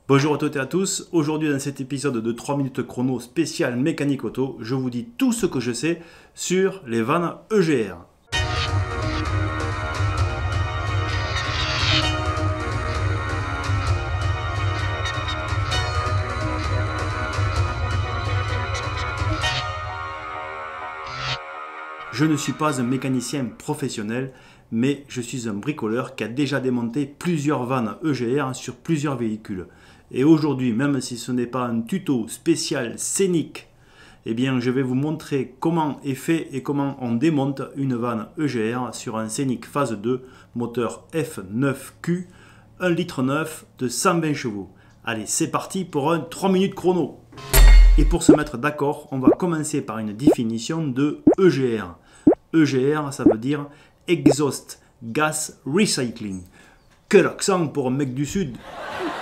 Bonjour à toutes et à tous, aujourd'hui dans cet épisode de 3 minutes chrono spécial mécanique auto, je vous dis tout ce que je sais sur les vannes EGR. Je ne suis pas un mécanicien professionnel, mais je suis un bricoleur qui a déjà démonté plusieurs vannes EGR sur plusieurs véhicules. Et aujourd'hui, même si ce n'est pas un tuto spécial scénique, eh bien je vais vous montrer comment est fait et comment on démonte une vanne EGR sur un Scénic phase 2, moteur F9Q, 1,9 litre de 120 chevaux. Allez, c'est parti pour un 3 minutes chrono. Et pour se mettre d'accord, on va commencer par une définition de EGR. EGR, ça veut dire Exhaust Gas Recycling. Quel accent pour un mec du Sud!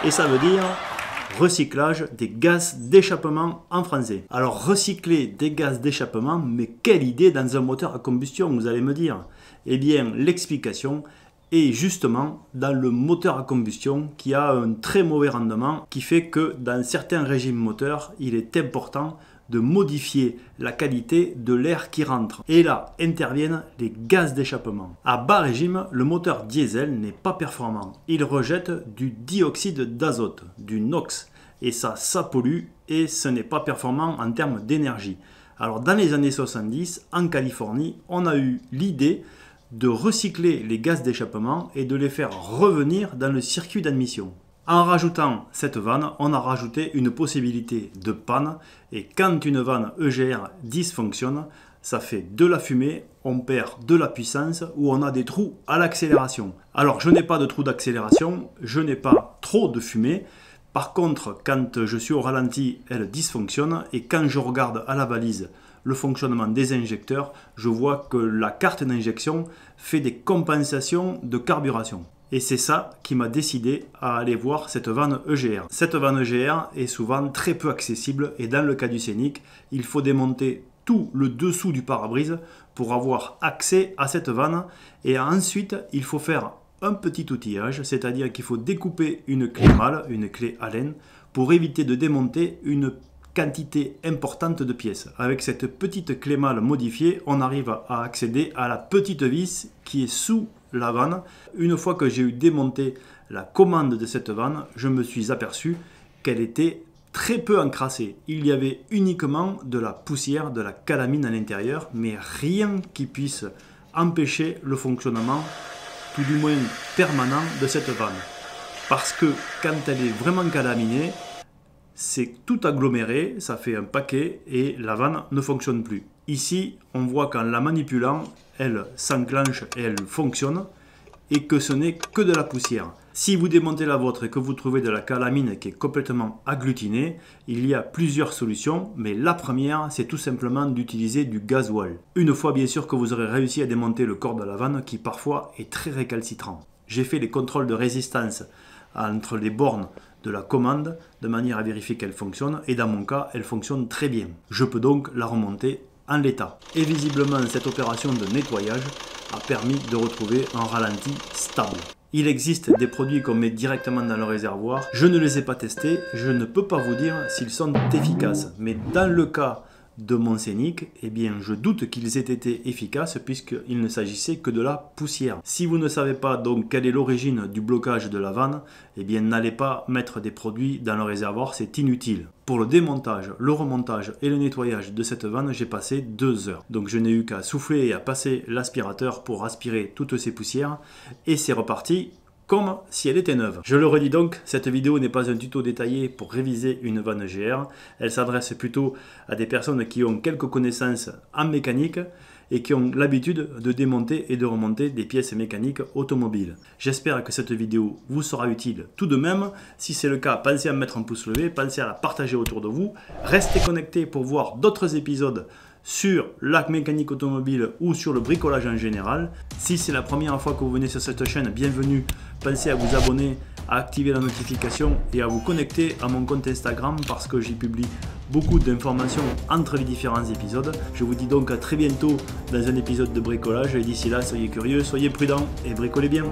Et ça veut dire recyclage des gaz d'échappement en français. Alors recycler des gaz d'échappement, mais quelle idée dans un moteur à combustion, vous allez me dire? Eh bien l'explication est justement dans le moteur à combustion qui a un très mauvais rendement, qui fait que dans certains régimes moteurs, il est important de modifier la qualité de l'air qui rentre. Et là interviennent les gaz d'échappement. À bas régime, le moteur diesel n'est pas performant. Il rejette du dioxyde d'azote, du NOx. Et ça pollue et ce n'est pas performant en termes d'énergie. Alors dans les années 70, en Californie, on a eu l'idée de recycler les gaz d'échappement et de les faire revenir dans le circuit d'admission. En rajoutant cette vanne, on a rajouté une possibilité de panne et quand une vanne EGR dysfonctionne, ça fait de la fumée, on perd de la puissance ou on a des trous à l'accélération. Alors je n'ai pas de trous d'accélération, je n'ai pas trop de fumée. Par contre, quand je suis au ralenti, elle dysfonctionne et quand je regarde à la balise le fonctionnement des injecteurs, je vois que la carte d'injection fait des compensations de carburation. Et c'est ça qui m'a décidé à aller voir cette vanne EGR. Cette vanne EGR est souvent très peu accessible et dans le cas du Scénic, il faut démonter tout le dessous du pare-brise pour avoir accès à cette vanne. Et ensuite, il faut faire un petit outillage, c'est-à-dire qu'il faut découper une clé malle, une clé Allen, pour éviter de démonter une quantité importante de pièces. Avec cette petite clé malle modifiée, on arrive à accéder à la petite vis qui est sous la vanne. Une fois que j'ai eu démonté la commande de cette vanne, je me suis aperçu qu'elle était très peu encrassée. Il y avait uniquement de la poussière, de la calamine à l'intérieur, mais rien qui puisse empêcher le fonctionnement, tout du moins permanent, de cette vanne. Parce que quand elle est vraiment calaminée, c'est tout aggloméré, ça fait un paquet et la vanne ne fonctionne plus. Ici, on voit qu'en la manipulant, elle s'enclenche et elle fonctionne et que ce n'est que de la poussière. Si vous démontez la vôtre et que vous trouvez de la calamine qui est complètement agglutinée, il y a plusieurs solutions, mais la première, c'est tout simplement d'utiliser du gasoil. Une fois bien sûr que vous aurez réussi à démonter le corps de la vanne qui parfois est très récalcitrant. J'ai fait les contrôles de résistance entre les bornes de la commande de manière à vérifier qu'elle fonctionne et dans mon cas, elle fonctionne très bien. Je peux donc la remonter en l'état. Et visiblement, cette opération de nettoyage a permis de retrouver un ralenti stable. Il existe des produits qu'on met directement dans le réservoir. Je ne les ai pas testés, je ne peux pas vous dire s'ils sont efficaces. Mais dans le cas de mon Scénic, eh bien, je doute qu'ils aient été efficaces puisqu'il ne s'agissait que de la poussière. Si vous ne savez pas donc quelle est l'origine du blocage de la vanne, eh bien, n'allez pas mettre des produits dans le réservoir, c'est inutile. Pour le démontage, le remontage et le nettoyage de cette vanne, j'ai passé 2 heures. Donc je n'ai eu qu'à souffler et à passer l'aspirateur pour aspirer toutes ces poussières et c'est reparti comme si elle était neuve. Je le redis donc, cette vidéo n'est pas un tuto détaillé pour réviser une vanne EGR. Elle s'adresse plutôt à des personnes qui ont quelques connaissances en mécanique et qui ont l'habitude de démonter et de remonter des pièces mécaniques automobiles. J'espère que cette vidéo vous sera utile tout de même. Si c'est le cas, pensez à mettre un pouce levé, pensez à la partager autour de vous. Restez connectés pour voir d'autres épisodes sur la mécanique automobile ou sur le bricolage en général. Si c'est la première fois que vous venez sur cette chaîne, bienvenue. Pensez à vous abonner, à activer la notification et à vous connecter à mon compte Instagram parce que j'y publie beaucoup d'informations entre les différents épisodes. Je vous dis donc à très bientôt dans un épisode de bricolage et d'ici là, soyez curieux, soyez prudents et bricolez bien.